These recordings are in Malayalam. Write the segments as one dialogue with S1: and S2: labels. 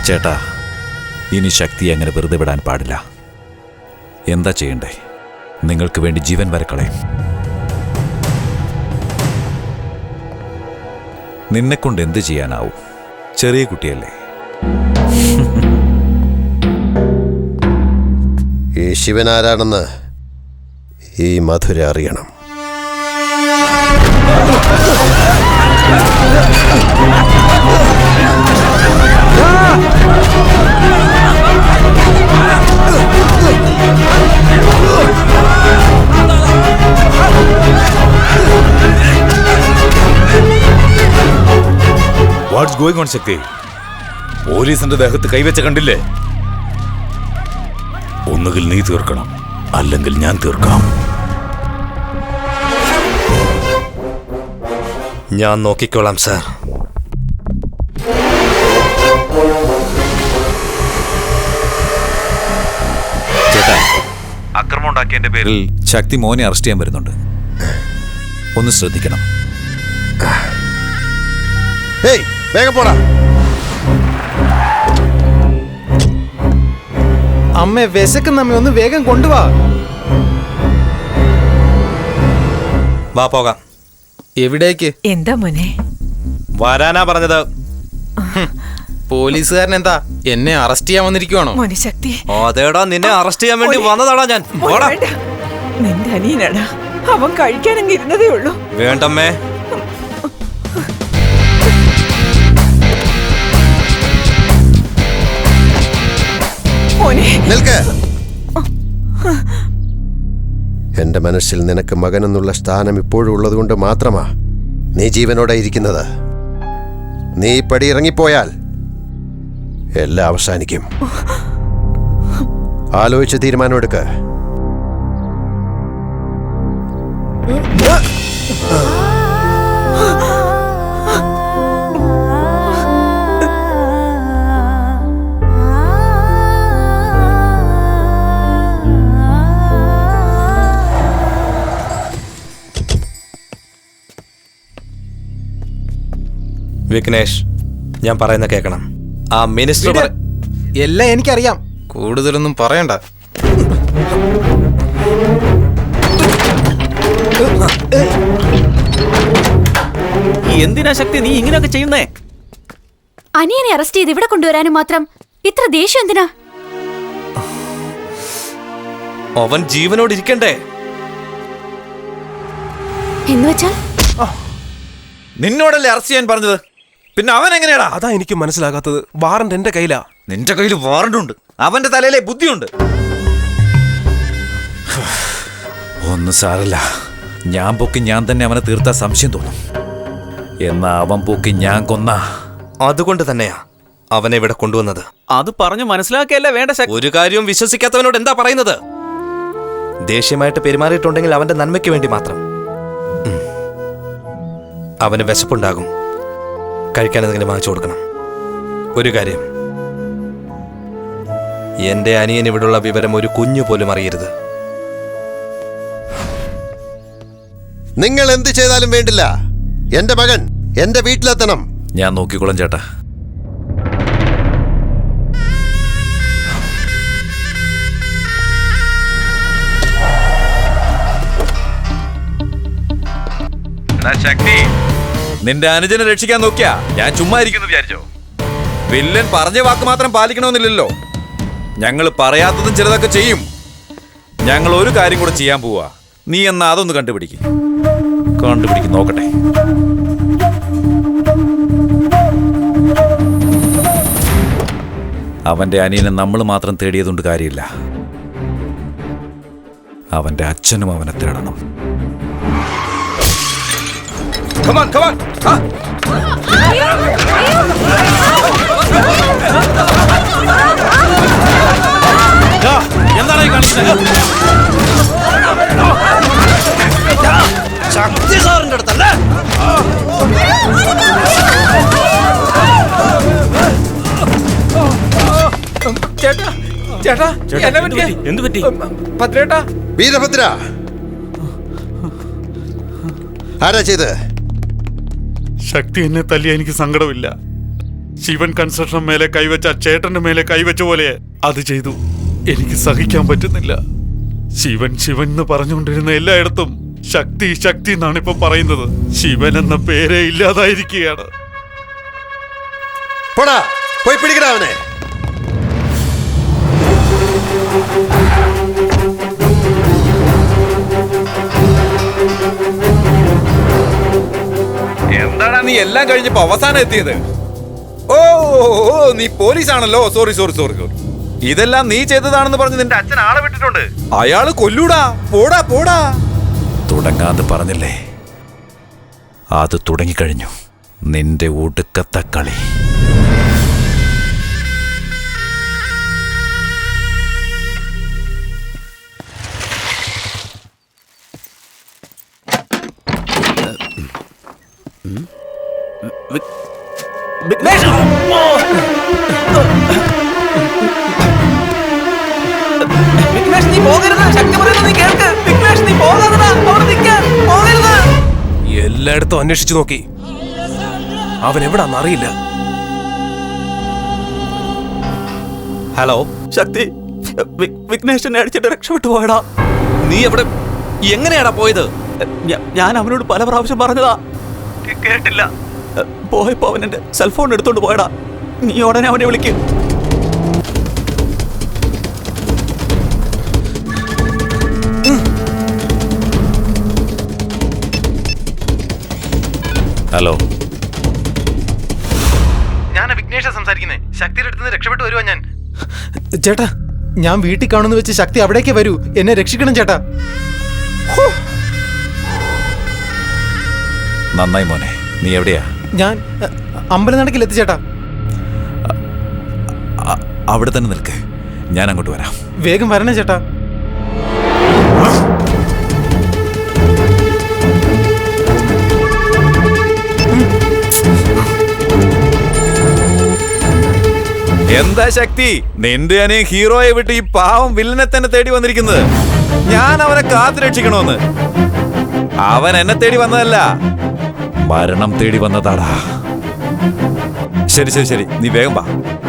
S1: ചേട്ടാ, ഇനി ശക്തി അങ്ങനെ വെറുതെ വിടാൻ പാടില്ല. എന്താ ചെയ്യണ്ടേ? നിങ്ങൾക്ക് വേണ്ടി ജീവൻ വരെ കളയും. നിന്നെക്കൊണ്ട് എന്ത് ചെയ്യാനാവും? ചെറിയ കുട്ടിയല്ലേ.
S2: ഈ ശിവൻ ആരാണെന്ന് ഈ മധുര അറിയണം.
S1: വാട്ട്സ് ഗോയിങ് ഓൺ ശക്തി? പോലീസിന്റെ ദേഹത്ത് കൈവച്ച കണ്ടില്ലേ? ഒന്നുകിൽ നീ തീർക്കണം, അല്ലെങ്കിൽ ഞാൻ തീർക്കാം.
S3: ഞാൻ നോക്കിക്കോളാം സാർ.
S1: ചേട്ടാ, അക്രമം ഉണ്ടാക്കിയതിന്റെ പേരിൽ ശക്തി മോനെ അറസ്റ്റ് ചെയ്യാൻ വരുന്നുണ്ട്. ഒന്ന് ശ്രദ്ധിക്കണം.
S2: ഹേയ്, വേഗം പോടാ.
S4: അമ്മേ വിശക്കുന്നമ്മ, ഒന്ന് വേഗം കൊണ്ടുവാ.
S3: വാ പോകാം.
S4: എവിടേക്ക്?
S5: എന്താ മോനെ?
S3: വരാനാ പറഞ്ഞത്.
S4: പോലീസുകാരൻ എന്താ എന്നെ അറസ്റ്റ് ചെയ്യാൻ വന്നിരിക്കുവാണോ?
S5: മോനെ ശക്തി,
S3: അതേടാ, നിന്നെ അറസ്റ്റ് ചെയ്യാൻ വേണ്ടി വന്നതാടാ ഞാൻ.
S5: മോനെ വേണ്ട. നിന്റെ അനിയനാടാ, അവൻ കഴിക്കാനെങ്കിൽ ഇരുന്നതേ ഉള്ളൂ.
S3: വേണ്ടമ്മേ.
S5: മോനെ
S2: നിൽക്ക്. എന്റെ മനസ്സിൽ നിനക്ക് മകനെന്നുള്ള സ്ഥാനം ഇപ്പോഴും ഉള്ളതുകൊണ്ട് മാത്രമാ നീ ജീവനോടെ ഇരിക്കുന്നത്. നീ പടി ഇറങ്ങിപ്പോയാൽ എല്ലാം അവസാനിക്കും. ആലോചിച്ച് തീരുമാനമെടുക്ക്.
S3: വിഘ്നേഷ്, ഞാൻ പറയുന്ന കേൾക്കണം. ആ മിനിസ്റ്റർ
S4: എല്ലാം എനിക്കറിയാം, കൂടുതലൊന്നും പറയണ്ട.
S6: എന്തിനാ ശക്തി നീ ഇങ്ങനെയൊക്കെ ചെയ്യുന്നേ?
S7: അനിയനെ അറസ്റ്റ് ചെയ്ത് ഇവിടെ കൊണ്ടുവരാനും മാത്രം ഇത്ര ദേഷ്യം എന്തിനാ?
S3: അവൻ ജീവനോട് ഇരിക്കണ്ടേ?
S7: എന്നുവെച്ചാൽ
S1: നിന്നോടല്ലേ അറസ്റ്റ് ചെയ്യാൻ പറഞ്ഞത്? പിന്നെ അവൻ എങ്ങനെയാടാ?
S8: അതാ എനിക്ക് മനസ്സിലാകാത്തത്. വാറണ്ട് എന്റെ കയ്യിലാ.
S1: നിന്റെ കയ്യിൽ വാറണ്ട് ഉണ്ട്, അവന്റെ തലയിലെ ബുദ്ധിയുണ്ട്. ഒന്നും സാരല്ല, ഞാൻ പൊക്കി ഞാൻ തന്നെ അവനെ തീർത്താ സംശയം തോന്നും. എന്നാ അവൻ പൊക്കി ഞാൻ കൊന്ന.
S3: അതുകൊണ്ട് തന്നെയാ അവനെ ഇവിടെ കൊണ്ടുവന്നത്.
S6: അത് പറഞ്ഞു മനസ്സിലാക്കിയല്ലേ വേണ്ട ശക്തി.
S3: ഒരു കാര്യവും വിശ്വസിക്കാത്തവനോട് എന്താ പറയുന്നത്? ദേഷ്യമായിട്ട് പെരുമാറിയിട്ടുണ്ടെങ്കിൽ അവന്റെ നന്മയ്ക്ക് വേണ്ടി മാത്രം. അവന് വിശപ്പുണ്ടാകും, കഴിക്കാൻ എന്തെങ്കിലും വാങ്ങിച്ചു കൊടുക്കണം. ഒരു കാര്യം, എന്റെ അനിയൻ ഇവിടുള്ള വിവരം ഒരു കുഞ്ഞു പോലും അറിയരുത്.
S2: നിങ്ങൾ എന്ത് ചെയ്താലും വേണ്ടില്ല, എന്റെ മകൻ എന്റെ വീട്ടിലെത്തണം.
S1: ഞാൻ നോക്കിക്കോളാം ചേട്ടാ. ശക്തി, നിന്റെ അനുജനെ രക്ഷിക്കാൻ നോക്കിയാ ഞാൻ ചുമ്മാ ഇരിക്കുന്നു വിചാരിച്ചോ? വില്ലൻ പറഞ്ഞ വാക്ക് മാത്രം പാലിക്കണമെന്നില്ലല്ലോ. ഞങ്ങൾ പറയാത്തതും ചിലതൊക്കെ ചെയ്യും. ഞങ്ങൾ ഒരു കാര്യം കൂടെ ചെയ്യാൻ പോവാ. നീ എന്നാ അതൊന്ന് കണ്ടുപിടിക്കും നോക്കട്ടെ. അവന്റെ അനിയനെ നമ്മൾ മാത്രം തേടിയതുകൊണ്ട് കാര്യമില്ല. അവന്റെ അച്ഛനും അവനെ തേടണം. Come on, come on. എന്താണ് ഈ കാണിക്കുന്നത്?
S3: ശക്തി സാറിന്റെ അടുത്തല്ലേ?
S4: ചേട്ടാ, ചേട്ടാ,
S6: എന്ത് പറ്റി?
S4: ഭദ്രേട്ടാ.
S2: വീരഭദ്ര, ആരാ ചെയ്ത്?
S9: ശക്തി എന്നെ തല്ലിയ എനിക്ക് സങ്കടമില്ല. ശിവൻ കൺസ്ട്രക്ഷൻ മേലെ കൈവച്ച ചേട്ടന്റെ മേലെ കൈവച്ച പോലെ അത് ചെയ്തു. എനിക്ക് സഹിക്കാൻ പറ്റുന്നില്ല. ശിവൻ ശിവൻ എന്ന് പറഞ്ഞുകൊണ്ടിരുന്ന എല്ലായിടത്തും ശക്തി ശക്തി എന്നാണ് ഇപ്പൊ പറയുന്നത്. ശിവൻ എന്ന പേരെ ഇല്ലാതായിരിക്കുകയാണ്.
S2: പോടാ, പോയി പിടിക്കടാ അവനെ.
S1: എന്താടാ നീ എല്ലാം കഴിഞ്ഞപ്പോ അവസാനം എത്തിയത്? ഓ ഓ, നീ പോലീസാണല്ലോ. Sorry sorry sorry sorry. ഇതെല്ലാം നീ ചെയ്തതാണെന്ന് പറഞ്ഞ് നിന്റെ അച്ഛൻ ആളെ വിട്ടിട്ടുണ്ട്. അയാള് കൊല്ലൂടാ. പോടാ പോടാ. തുടങ്ങാന്ന് പറഞ്ഞില്ലേ, അത് തുടങ്ങിക്കഴിഞ്ഞു. നിന്റെ ഒടുക്കത്തെ കളി.
S6: വിഘ്നേഷ്! വിഘ്നേഷ്, നീ പോകരുത്. ശക്തി പറയുന്നത് നീ കേൾക്ക്. വിഘ്നേഷ്, നീ പോകരുത്. അവിടെ നിൽക്കാൻ പോകരുത്.
S8: എല്ലായിടത്തും അന്വേഷിച്ചു നോക്കി, അവൻ എവിടാന്ന് അറിയില്ല.
S3: ഹലോ,
S6: ശക്തി, വിഘ്നേഷിനെ അടിച്ചിട്ട് രക്ഷപ്പെട്ടു പോയടാ.
S3: നീ എവിടെ, എങ്ങനെയാടാ പോയത്?
S6: ഞാൻ അവനോട് പല പ്രാവശ്യം പറഞ്ഞതാ, കേട്ടില്ല. പോയപ്പോ അവൻ എന്റെ സെൽഫോൺ എടുത്തോണ്ട് പോയടാ. നീ ഉടനെ അവനെ വിളിക്കും.
S1: ഹലോ,
S4: ഞാൻ വിഘ്നേഷ സംസാരിക്കുന്നേ. ശക്തിയുടെ അടുത്ത് നിന്ന് രക്ഷപ്പെട്ടു വരുവാ ഞാൻ. ചേട്ടാ, ഞാൻ വീട്ടിൽ കാണുന്ന വെച്ച് ശക്തി അവിടേക്ക് വരൂ. എന്നെ രക്ഷിക്കണം ചേട്ടാ.
S1: നന്നായി മോനെ. നീ എവിടെയാ?
S4: ഞാൻ അമ്പലനടക്കിലെത്തി ചേട്ടാ.
S1: അവിടെ തന്നെ നിൽക്ക്, ഞാൻ അങ്ങോട്ട് വരാം.
S4: വേഗം വരണേ ചേട്ടാ.
S1: എന്താ ശക്തി, നിന്റെ അനിയൻ ഹീറോയെ വിട്ട് ഈ പാവം വില്ലനെ തന്നെ തേടി വന്നിരിക്കുന്നത്? ഞാൻ അവനെ കാത്തു രക്ഷിക്കണോന്ന്. അവൻ എന്നെ തേടി വന്നതല്ല, മരണം തേടി വന്നതാടാ. ശരി ശരി ശരി, നീ വേഗം വാ.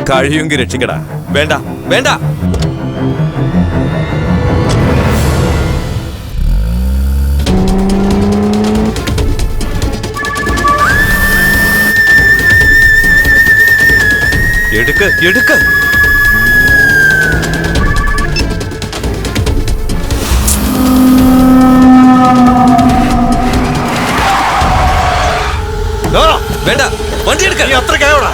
S1: കഴിയുമെങ്കിൽ രക്ഷിക്കടാ. വേണ്ട വേണ്ട.
S3: എടുക്ക് എടുക്ക്. വേണ്ട, വണ്ടി എടുക്ക.
S2: അത്രയ്ക്കായോടാ?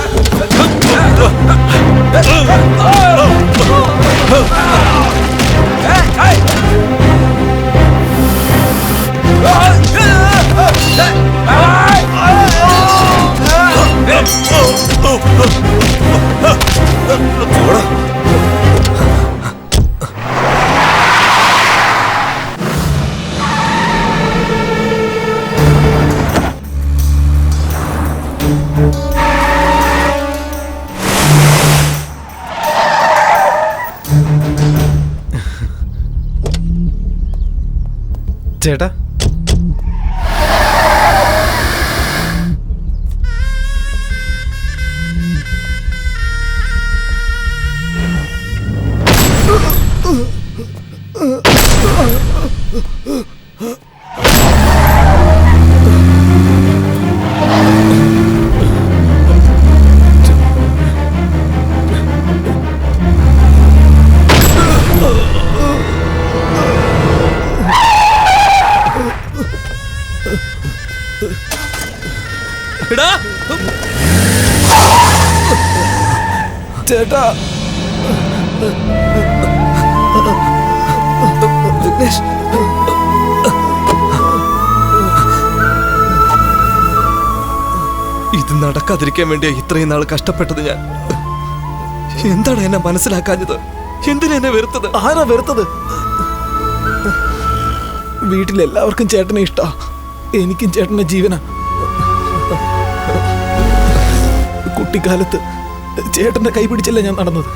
S4: ചേട്ടാ, ചേട്ടാ, വിഘ്നേഷ്,
S3: ഇത് നടക്കാതിരിക്കാൻ വേണ്ടിയാ ഇത്രയും നാൾ കഷ്ടപ്പെട്ടത് ഞാൻ. എന്താണ് എന്നെ മനസ്സിലാക്കാഞ്ഞത്? എന്തിനാ എന്നെ വെറുത്തത്?
S4: ആരാ വെറുത്തത്? വീട്ടിലെല്ലാവർക്കും ചേട്ടനെ ഇഷ്ടാ. എനിക്കും ചേട്ടന്റെ ജീവന. കുട്ടിക്കാലത്ത് ചേട്ടന്റെ കൈ പിടിച്ചല്ല ഞാൻ നടന്നത്.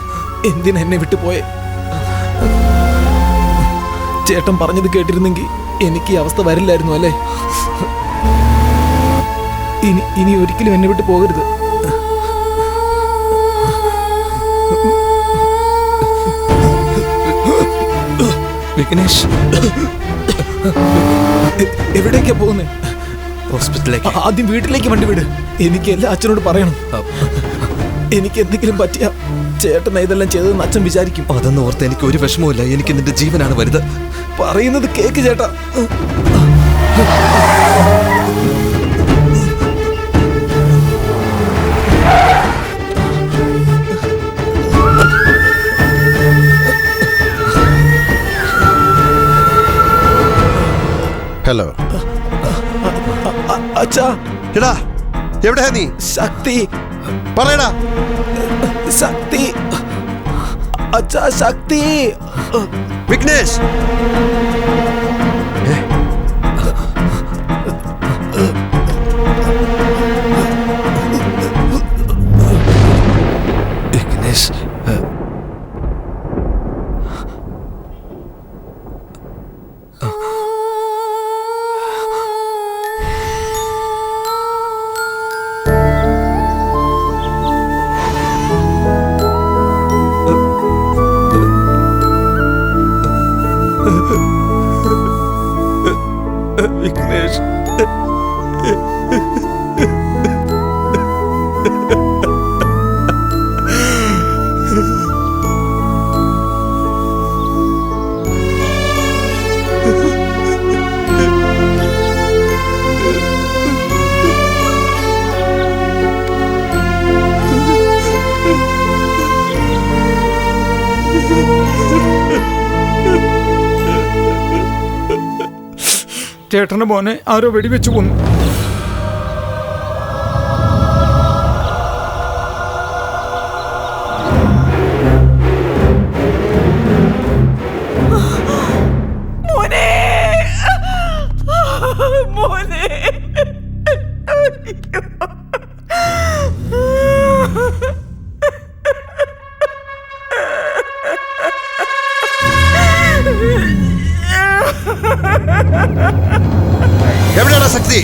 S4: എന്തിനാ എന്നെ വിട്ടുപോയെ? ചേട്ടൻ പറഞ്ഞത് കേട്ടിരുന്നെങ്കിൽ എനിക്ക് ഈ അവസ്ഥ വരില്ലായിരുന്നു അല്ലേ? ഇനി ഒരിക്കലും എന്നെ വിട്ടു പോകരുത്.
S3: വിഘ്നേഷ്,
S4: എവിടേക്കാ പോകുന്നേ?
S3: ഹോസ്പിറ്റലിലേക്ക്.
S4: ആദ്യം വീട്ടിലേക്ക് വണ്ടി വിട്. എനിക്ക് എല്ലാം അച്ഛനോട് പറയണം. എനിക്ക് എന്തെങ്കിലും പറ്റിയ ചേട്ടൻ ഇതെല്ലാം ചെയ്തതെന്ന് അച്ഛൻ വിചാരിക്കും.
S3: അതെന്ന് ഓർത്ത് എനിക്ക് ഒരു വിഷമവുമില്ല. എനിക്ക് നിന്റെ ജീവനാണ് വലുത്.
S4: പറയുന്നത് കേക്ക് ചേട്ടാ.
S2: ഹലോ.
S4: അച്ഛാ,
S2: എടാ എവിടെയാ നീ?
S4: ശക്തി,
S2: പറയടാ.
S4: ശക്തി, അച്ഛാ, ശക്തി.
S2: വിഘ്നേഷ്,
S3: വിഘ്നേഷ്, വിഘ്നേഷ്.
S4: ചേട്ടന്റെ മോനെ ആരോ വെടിവെച്ചു കൊന്നു.
S5: മോനെ, മോനെ.
S2: എവിടെയാടാ ശക്തി?